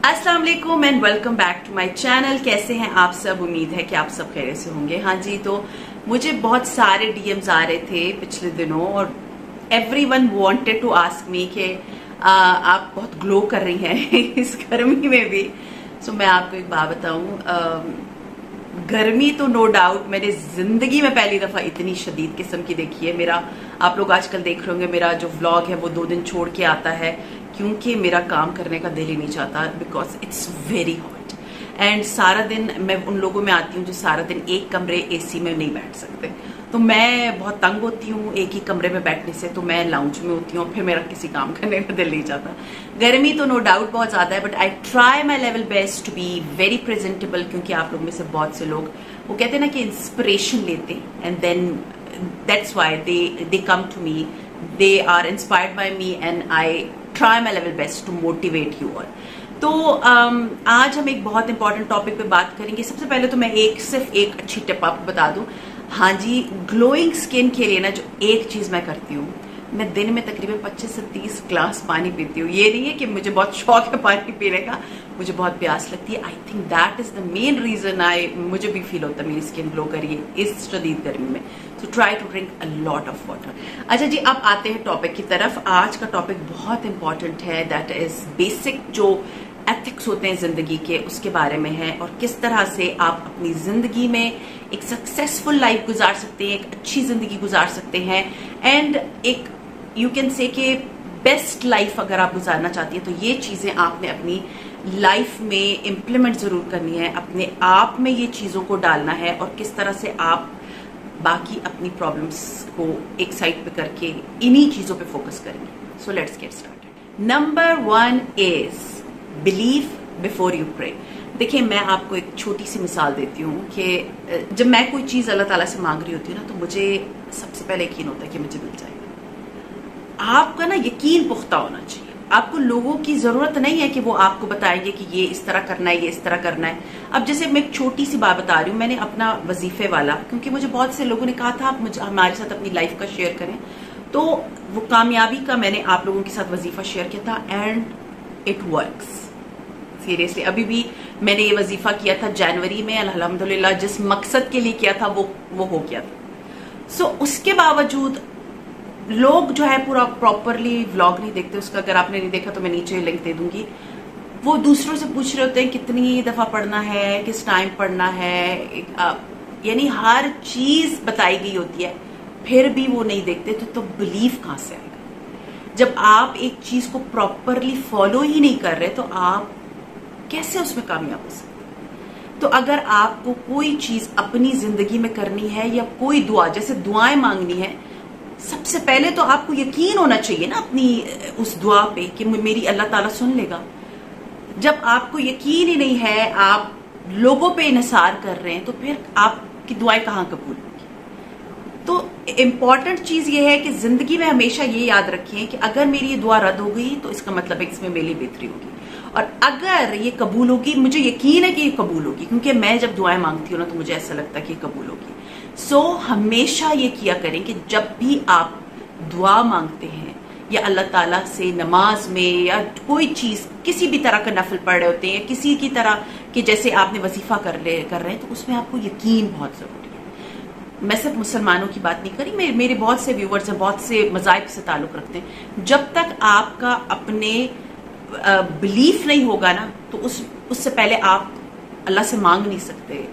अस्सलाम वालेकुम and welcome back to my channel. कैसे हैं आप सब? उम्मीद है कि आप सब खैरियत से होंगे। हाँ जी, तो मुझे बहुत सारे डीएम्स आ रहे थे पिछले दिनों और everyone wanted to ask me कि आप बहुत ग्लो कर रही हैं इस गर्मी में भी। सो मैं आपको एक बात बताऊं, गर्मी तो नो डाउट मैंने जिंदगी में पहली दफा इतनी शदीद किस्म की देखी है। मेरा आप लोग आजकल देख रहे होंगे, मेरा जो व्लॉग है वो 2 दिन छोड़ के आता है क्योंकि मेरा काम करने का दिल ही नहीं चाहता, because it's very hot. And सारा दिन मैं उन लोगों में आती हूँ जो सारा दिन एक कमरे एसी में नहीं बैठ सकते, तो मैं बहुत तंग होती हूँ एक ही कमरे में बैठने से। तो मैं लाउंज में होती हूँ, फिर मेरा किसी काम करने का दिल नहीं चाहता। गर्मी तो नो डाउट बहुत ज्यादा है, but I try my level best to be very presentable, क्योंकि आप लोग में से बहुत से लोग वो कहते हैं ना कि इंस्पिरेशन लेते and then that's why they come to me, they are inspired by me and I try my level best to motivate you all. तो आज हम एक बहुत इंपॉर्टेंट टॉपिक पे बात करेंगे। सबसे पहले तो मैं सिर्फ एक अच्छी टिप आपको बता दूं। हाँ जी, ग्लोइंग स्किन के लिए ना जो एक चीज मैं करती हूँ, मैं दिन में तकरीबन 25 से 30 ग्लास पानी पीती हूँ। ये नहीं है कि मुझे बहुत शौक है पानी पीने का, मुझे बहुत प्यास लगती है। I think that is the main reason मुझे भी फील होता है मेरी स्किन ग्लो करिए इस शदीद गर्मी में। So try to drink a lot of water. अच्छा जी, अब आते हैं टॉपिक की तरफ। आज का टॉपिक बहुत इंपॉर्टेंट है, दैट इज बेसिक जो एथिक्स होते हैं जिंदगी के, उसके बारे में है और किस तरह से आप अपनी जिंदगी में एक सक्सेसफुल लाइफ गुजार सकते हैं, एक अच्छी जिंदगी गुजार सकते हैं एंड एक यू कैन से कि बेस्ट लाइफ अगर आप गुजारना चाहती हैं तो ये चीजें आपने अपनी लाइफ में इम्प्लीमेंट जरूर करनी है, अपने आप में ये चीजों को डालना है और किस तरह से आप बाकी अपनी प्रॉब्लम्स को एक साइड पे करके इन्हीं चीजों पे फोकस करेंगे। So let's get started. Number 1 is believe before you pray. देखिए, मैं आपको एक छोटी सी मिसाल देती हूँ कि जब मैं कोई चीज अल्लाह ताला से मांग रही होती हूँ ना, तो मुझे सबसे पहले यकीन होता है कि मुझे मिल जाएगा। आपका ना यकीन पुख्ता होना चाहिए। आपको लोगों की जरूरत नहीं है कि वो आपको बताएंगे कि ये इस तरह करना है, ये इस तरह करना है। अब जैसे मैं एक छोटी सी बात बता रही हूँ, मैंने अपना वजीफे वाला, क्योंकि मुझे बहुत से लोगों ने कहा था आप मुझे हमारे साथ अपनी लाइफ का शेयर करें, तो वो कामयाबी का मैंने आप लोगों के साथ वजीफा शेयर किया था एंड इट वर्क्स। सीरियसली, अभी भी मैंने ये वजीफा किया था जनवरी में, अल्हम्दुलिल्लाह जिस मकसद के लिए किया था वो हो गया था। सो उसके बावजूद लोग जो है पूरा प्रॉपरली व्लॉग नहीं देखते। उसका अगर आपने नहीं देखा तो मैं नीचे लिंक दे दूंगी। वो दूसरों से पूछ रहे होते हैं कितनी दफा पढ़ना है, किस टाइम पढ़ना है, यानी हर चीज बताई गई होती है, फिर भी वो नहीं देखते। तो बिलीव कहां से आएगा? जब आप एक चीज को प्रॉपरली फॉलो ही नहीं कर रहे तो आप कैसे उसमें कामयाब हो सकते? तो अगर आपको कोई चीज अपनी जिंदगी में करनी है या कोई दुआ, जैसे दुआएं मांगनी है, सबसे पहले तो आपको यकीन होना चाहिए ना अपनी उस दुआ पे कि मेरी अल्लाह ताला सुन लेगा। जब आपको यकीन ही नहीं है, आप लोगों पे इन्हिसार कर रहे हैं, तो फिर आपकी दुआएं कहां कबूल होंगी? तो इम्पॉर्टेंट चीज ये है कि जिंदगी में हमेशा ये याद रखें कि अगर मेरी ये दुआ रद्द हो गई तो इसका मतलब है इसमें मेरी बेहतरी होगी, और अगर ये कबूल होगी, मुझे यकीन है कि ये कबूल होगी, क्योंकि मैं जब दुआएं मांगती हूँ ना तो मुझे ऐसा लगता है कि कबूल होगी। सो हमेशा ये किया करें कि जब भी आप दुआ मांगते हैं या अल्लाह ताला से नमाज में या कोई चीज किसी भी तरह का नफल पढ़ रहे होते हैं या किसी की तरह कि जैसे आपने वजीफा कर रहे हैं, तो उसमें आपको यकीन बहुत जरूरी है। मैं सिर्फ मुसलमानों की बात नहीं करी, मेरे बहुत से व्यूवर्स हैं, बहुत से मज़ाहिब से ताल्लुक रखते हैं। जब तक आपका अपने बिलीफ नहीं होगा ना, तो उससे पहले आप अल्लाह से मांग नहीं सकते।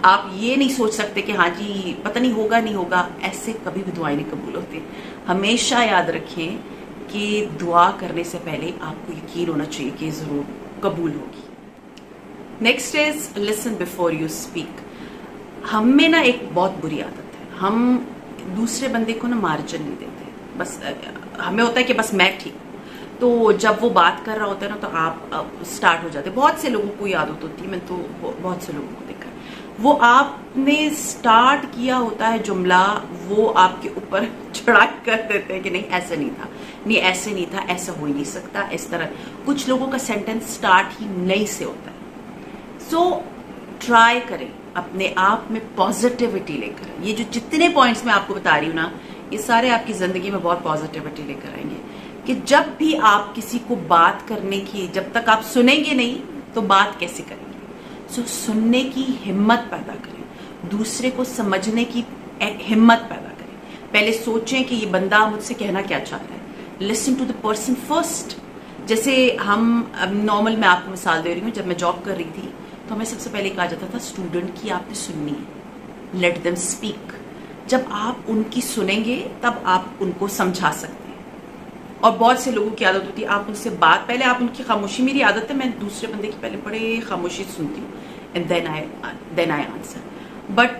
आप ये नहीं सोच सकते कि हाँ जी पता नहीं होगा नहीं होगा, ऐसे कभी भी दुआएं नहीं कबूल होती। हमेशा याद रखें कि दुआ करने से पहले आपको यकीन होना चाहिए कि जरूर कबूल होगी। Next is listen before you speak. हम में ना एक बहुत बुरी आदत है, हम दूसरे बंदे को ना मार्जिन नहीं देते। बस हमें होता है कि बस मैं ठीक, तो जब वो बात कर रहा होता है ना तो आप स्टार्ट हो जाते। बहुत से लोगों को आदत होती है, मैं तो बहुत से लोगों को देखा, वो आपने स्टार्ट किया होता है जुमला, वो आपके ऊपर चढ़ा कर देते हैं कि नहीं ऐसा नहीं था, नहीं ऐसे नहीं था, ऐसा हो ही नहीं सकता, इस तरह। कुछ लोगों का सेंटेंस स्टार्ट ही नहीं से होता है। सो ट्राई करें अपने आप में पॉजिटिविटी लेकर। ये जो जितने पॉइंट्स मैं आपको बता रही हूँ ना, ये सारे आपकी जिंदगी में बहुत पॉजिटिविटी लेकर आएंगे। कि जब भी आप किसी को बात करने की, जब तक आप सुनेंगे नहीं तो बात कैसे करेंगे। सो सुनने की हिम्मत पैदा करें, दूसरे को समझने की हिम्मत पैदा करें। पहले सोचें कि ये बंदा मुझसे कहना क्या चाहता है। Listen to the person first. जैसे हम नॉर्मल, मैं आपको मिसाल दे रही हूँ, जब मैं जॉब कर रही थी तो हमें सबसे पहले कहा जाता था स्टूडेंट की आपने सुननी है, लेट देम स्पीक। जब आप उनकी सुनेंगे तब आप उनको समझा सकते हैं। और बहुत से लोगों की आदत होती है आप उनसे बात, पहले आप उनकी खामोशी, मेरी आदत है मैं दूसरे बंदे की पहले बड़े खामोशी सुनती हूँ and then I answer. But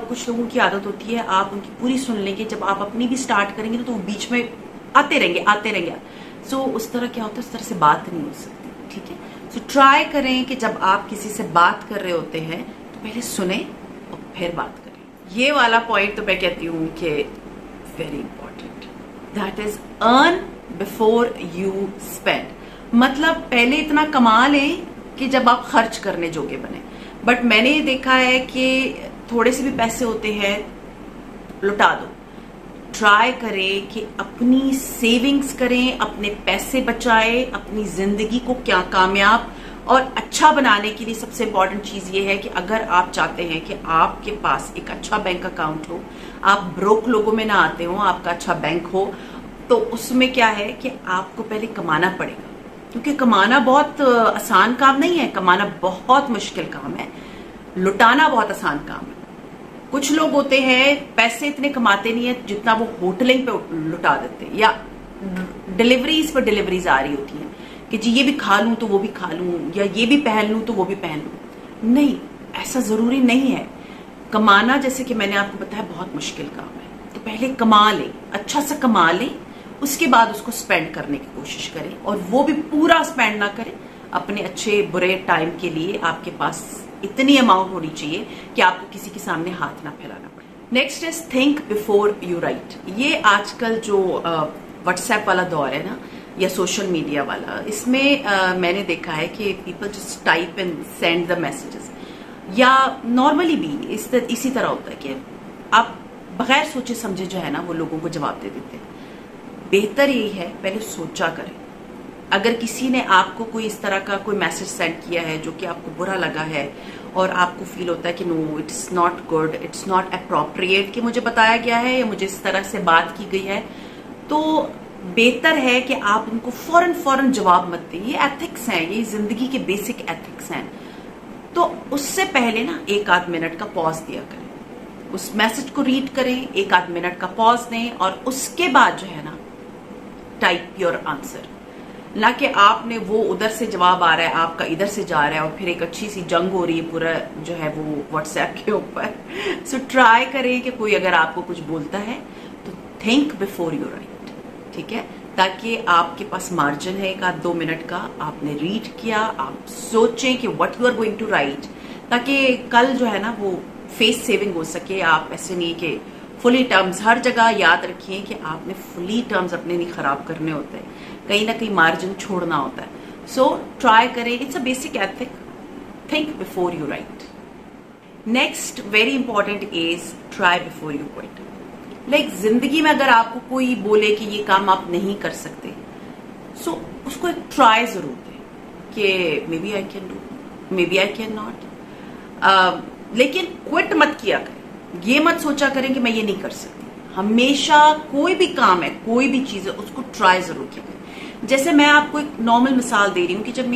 कुछ लोगों की आदत होती है आप उनकी पूरी सुन लेंगे, जब आप अपनी भी स्टार्ट करेंगे तो वो बीच में आते रहेंगे। सो उस तरह क्या होता है, उस तरह से बात नहीं हो सकती, ठीक है। सो ट्राई करें कि जब आप किसी से बात कर रहे होते हैं तो पहले सुने और फिर बात करें। ये वाला पॉइंट तो मैं कहती हूँ कि very important, that is earn before you spend. मतलब पहले इतना कमा लें कि जब आप खर्च करने जोगे बने। बट मैंने ये देखा है कि थोड़े से भी पैसे होते हैं लुटा दो। ट्राई करें कि अपनी सेविंग्स करें, अपने पैसे बचाएं, अपनी जिंदगी को क्या कामयाब और अच्छा बनाने के लिए सबसे इंपॉर्टेंट चीज ये है कि अगर आप चाहते हैं कि आपके पास एक अच्छा बैंक अकाउंट हो, आप ब्रोक लोगों में ना आते हो, आपका अच्छा बैंक हो, तो उसमें क्या है कि आपको पहले कमाना पड़ेगा। क्योंकि कमाना बहुत आसान काम नहीं है, कमाना बहुत मुश्किल काम है, लुटाना बहुत आसान काम है। कुछ लोग होते हैं पैसे इतने कमाते नहीं है जितना वो होटलिंग पे लुटा देते हैं, या डिलीवरीज पर डिलीवरीज आ रही होती हैं कि जी ये भी खा लूं तो वो भी खा लूं, या ये भी पहन लूं तो वो भी पहन लूं। नहीं, ऐसा जरूरी नहीं है। कमाना, जैसे कि मैंने आपको बताया, बहुत मुश्किल काम है। तो पहले कमा लें, अच्छा सा कमा लें, उसके बाद उसको स्पेंड करने की कोशिश करें, और वो भी पूरा स्पेंड ना करें। अपने अच्छे बुरे टाइम के लिए आपके पास इतनी अमाउंट होनी चाहिए कि आपको किसी के सामने हाथ ना फैलाना पड़े। Next is think before you right. ये आजकल जो व्हाट्सएप वाला दौर है ना, या सोशल मीडिया वाला, इसमें मैंने देखा है कि people just type and send the messages, या नॉर्मली भी इसी तरह होता है कि आप बगैर सोचे समझे जो है ना वो लोगों को जवाब दे देते हैं। बेहतर यही है पहले सोचा करें। अगर किसी ने आपको कोई इस तरह का कोई मैसेज सेंड किया है जो कि आपको बुरा लगा है और आपको फील होता है कि no it's not good, it's not appropriate कि मुझे बताया गया है या मुझे इस तरह से बात की गई है, तो बेहतर है कि आप उनको फौरन जवाब मत दें। ये एथिक्स हैं, ये जिंदगी के बेसिक एथिक्स हैं। तो उससे पहले ना 1-8 मिनट का पॉज दिया करें, उस मैसेज को रीड करें, 1-8 मिनट का पॉज दें, और उसके बाद जो है ना टाइप योर आंसर। ना कि आपने वो उधर से जवाब आ रहा है, आपका इधर से जा रहा है, और फिर एक अच्छी सी जंग हो रही है पूरा जो है वो व्हाट्सएप के ऊपर। सो ट्राई करें कि कोई अगर आपको कुछ बोलता है तो थिंक बिफोर यू राइट, ठीक है, ताकि आपके पास मार्जिन है 1-2 मिनट का। आपने रीड किया, आप सोचें कि what you are going to write, ताकि कल जो है ना वो फेस सेविंग हो सके। आप ऐसे नहीं कि फुली टर्म्स, हर जगह याद रखिए कि आपने फुली टर्म्स अपने नहीं खराब करने होते हैं, कहीं ना कहीं मार्जिन छोड़ना होता है। सो ट्राई करें, it's a basic ethic, think before you right. Next very important is try before you quit. Like जिंदगी में अगर आपको कोई बोले कि ये काम आप नहीं कर सकते, सो उसको एक ट्राई जरूर दें कि maybe I can do, maybe I cannot, लेकिन क्विट मत किया करें। ये मत सोचा करें कि मैं ये नहीं कर सकती। हमेशा कोई भी काम है, कोई भी चीज है, उसको ट्राई जरूर किया करें। जैसे मैं आपको एक नॉर्मल मिसाल दे रही हूँ कि जब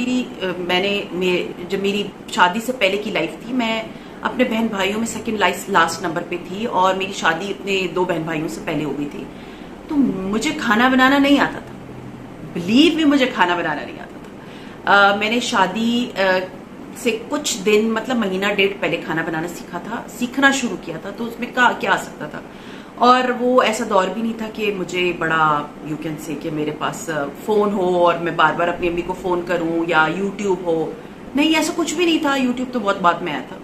मेरी शादी से पहले की लाइफ थी, मैं अपने बहन भाइयों में सेकंड लास्ट नंबर पे थी, और मेरी शादी अपने 2 बहन भाइयों से पहले हो गई थी। तो मुझे खाना बनाना नहीं आता था, बिलीव मी, मुझे खाना बनाना नहीं आता था। मैंने शादी से कुछ दिन, मतलब महीना 1.5 पहले खाना बनाना सीखना शुरू किया था। तो उसमें क्या आ सकता था, और वो ऐसा दौर भी नहीं था कि मुझे बड़ा यू कैन से कि मेरे पास फोन हो और मैं बार बार अपनी अम्मी को फोन करूं, या यूट्यूब हो। नहीं, ऐसा कुछ भी नहीं था। यूट्यूब तो बहुत बाद में आया था।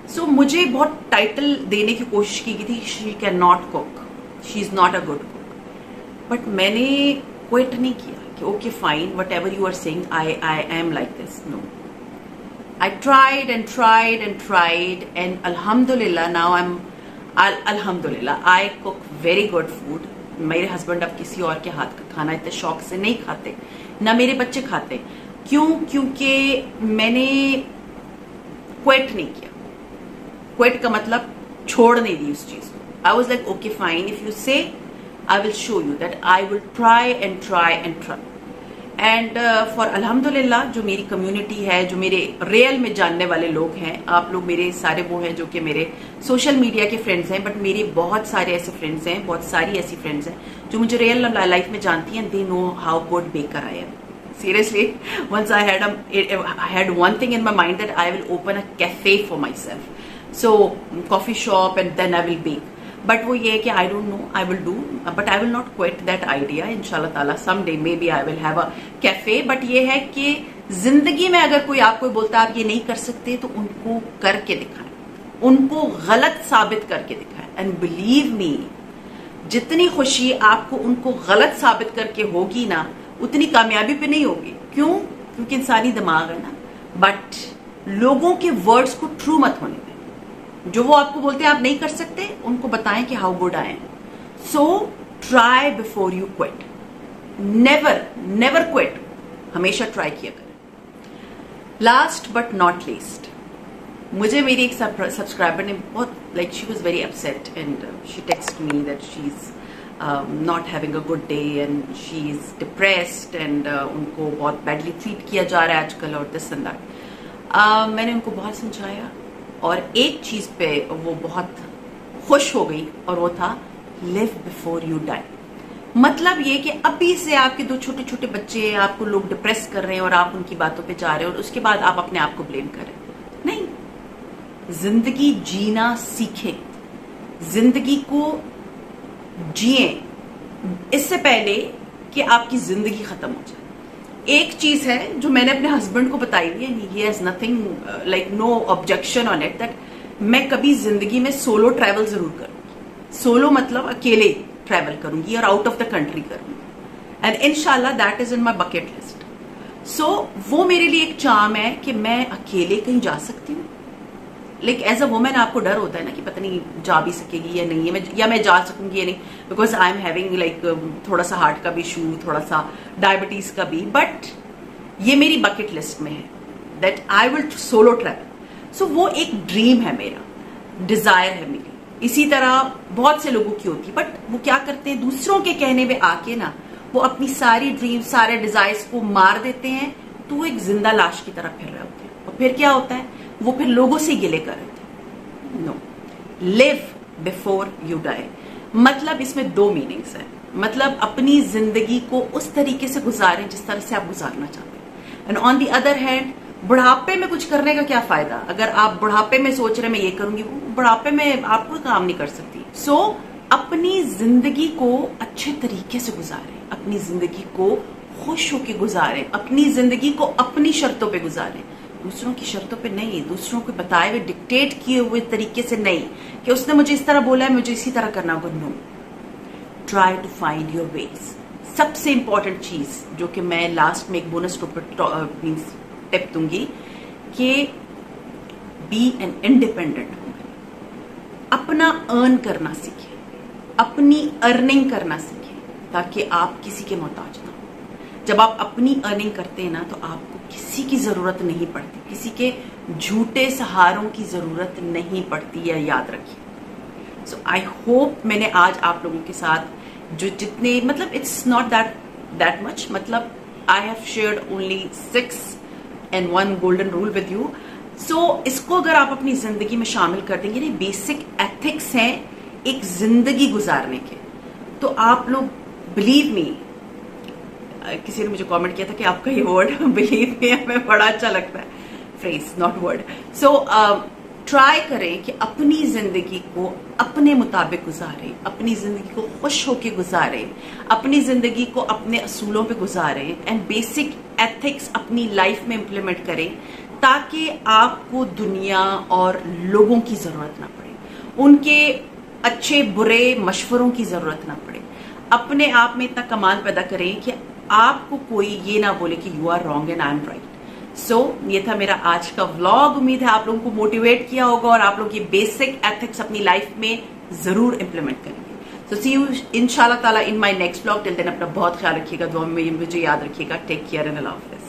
सो मुझे बहुत टाइटल देने की कोशिश की गई थी, she cannot cook, she is not a good cook. But मैंने क्विट नहीं किया कि okay fine, whatever you are saying, I am like this. No, I tried and tried and tried, and alhamdulillah now Alhamdulillah I cook very good food, मेरे husband अब किसी और के हाथ का खाना इतने शौक से नहीं खाते, ना मेरे बच्चे खाते। क्यों? क्योंकि मैंने क्विट नहीं किया। क्विट का मतलब छोड़ नहीं दी उस चीज को। I was like okay fine, if you say I will show you that I will try and try and try. And for अल्हम्दुलिल्लाह जो मेरी कम्युनिटी है, जो मेरे रियल में जानने वाले लोग हैं, आप लोग मेरे सारे वो हैं जो कि मेरे सोशल मीडिया के फ्रेंड्स हैं, बट मेरे बहुत सारे ऐसे फ्रेंड्स हैं, बहुत सारी ऐसी फ्रेंड्स हैं जो मुझे रियल लाइफ में जानती हैं। They know how good baker I am. Seriously, once I had one thing in my mind that I will open a cafe for myself. So coffee shop and then I will bake. But वो ये है कि I don't know, I will do, but I will not quit that idea. इंशाल्लाह ताला someday maybe I will have a cafe. But ये है कि जिंदगी में अगर कोई आपको बोलता है आप ये नहीं कर सकते, तो उनको करके दिखाएं, उनको गलत साबित करके दिखाएं। And believe me, जितनी खुशी आपको उनको गलत साबित करके होगी ना, उतनी कामयाबी पे नहीं होगी। क्यों? क्योंकि इंसानी दिमाग है ना। बट लोगों के वर्ड्स को ट्रू मत होने दें। जो वो आपको बोलते हैं आप नहीं कर सकते, उनको बताएं कि how good I am. So try before you quit. Never never quit, हमेशा ट्राई किया करें। लास्ट बट नॉट लीस्ट, मुझे मेरी एक सब्सक्राइबर ने बहुत she was very upset and she text me that she is not having a good day and she is depressed and उनको बहुत badly treat किया जा रहा है आजकल और this and that। मैंने उनको बहुत समझाया और एक चीज पे वो बहुत खुश हो गई और वो था live before you die। मतलब ये कि अभी से आपके दो छोटे छोटे बच्चे आपको लोग डिप्रेस कर रहे हैं और आप उनकी बातों पे जा रहे हैं और उसके बाद आप अपने आप को ब्लेम करें। नहीं, जिंदगी जीना सीखें, जिंदगी को जिए इससे पहले कि आपकी जिंदगी खत्म हो जाए। एक चीज है जो मैंने अपने हस्बैंड को बताई हुई है, he has nothing like no objection on it, that मैं कभी जिंदगी में सोलो ट्रैवल जरूर करूंगी। सोलो मतलब अकेले ट्रैवल करूंगी और आउट ऑफ द कंट्री करूंगी एंड इंशाल्लाह that is in my bucket list. So वो मेरे लिए एक चार्म है कि मैं अकेले कहीं जा सकती हूँ। लाइक एज अ वुमेन आपको डर होता है ना कि पता नहीं जा भी सकेगी या नहीं है, या मैं जा सकूंगी या नहीं, because I am having like थोड़ा सा हार्ट का भी इशू, थोड़ा सा डायबिटीज का भी। बट ये मेरी बकेट लिस्ट में है that I will solo travel. So वो एक ड्रीम है मेरा, डिजायर है मेरी। इसी तरह बहुत से लोगों की होती है, बट वो क्या करते हैं, दूसरों के कहने पे आके ना वो अपनी सारी ड्रीम, सारे डिजायर्स को मार देते हैं, तो वो एक जिंदा लाश की तरह फिर रहे होते हैं। और फिर क्या होता है, वो फिर लोगों से गिले कर रहे थे। No, live before you die. मतलब इसमें दो मीनिंग्स है। मतलब अपनी जिंदगी को उस तरीके से गुजारें जिस तरह से आप गुजारना चाहते हैं। And on the other hand, बुढ़ापे में कुछ करने का क्या फायदा? अगर आप बुढ़ापे में सोच रहे मैं ये करूंगी, बुढ़ापे में आप कोई काम नहीं कर सकती। सो अपनी जिंदगी को अच्छे तरीके से गुजारें, अपनी जिंदगी को खुश होकर गुजारें, अपनी जिंदगी को अपनी शर्तों पे गुजारें, दूसरों की शर्तों पे नहीं, दूसरों को बताए हुए डिक्टेट किए हुए तरीके से नहीं कि उसने मुझे इस तरह बोला है मुझे इसी तरह करना होगा। No, try to find your ways. सबसे इंपॉर्टेंट चीज जो कि मैं लास्ट में एक बोनस टिप दूंगी कि बी एन इंडिपेंडेंट वुमन। अपना अर्न करना सीखे, अपनी अर्निंग करना सीखे, ताकि आप किसी के मोहताज ना हो। जब आप अपनी अर्निंग करते हैं ना, तो आपको किसी की जरूरत नहीं पड़ती, किसी के झूठे सहारों की जरूरत नहीं पड़ती, या याद रखिए। सो आई होप मैंने आज आप लोगों के साथ जो जितने, मतलब इट्स नॉट दैट मच, मतलब I have shared only 6 and 1 golden rule with you. So इसको अगर आप अपनी जिंदगी में शामिल कर देंगे, ये बेसिक एथिक्स हैं एक जिंदगी गुजारने के, तो आप लोग, बिलीव मी, किसी ने मुझे कमेंट किया था कि आपका ये वर्ड बिलीव मी हमें बड़ा अच्छा लगता है, phrase not word. So try करें कि अपनी जिंदगी को अपने मुताबिक गुजारें, अपनी जिंदगी को खुश होकर गुजारें, अपनी जिंदगी को अपने असूलों पे गुजारें एंड बेसिक एथिक्स अपनी लाइफ में इंप्लीमेंट करें, ताकि आपको दुनिया और लोगों की जरूरत ना पड़े, उनके अच्छे बुरे मशवरों की जरूरत ना पड़े। अपने आप में इतना कमाल पैदा करें कि आपको कोई ये ना बोले कि you are wrong and I am right. So ये था मेरा आज का व्लॉग। उम्मीद है आप लोगों को मोटिवेट किया होगा और आप लोग ये बेसिक एथिक्स अपनी लाइफ में जरूर इंप्लीमेंट करेंगे। So see you inshallah ta'ala in my next vlog. Till then अपना बहुत ख्याल रखिएगा, दुआ में मुझे याद रखिएगा. Take care and Allah Hafiz.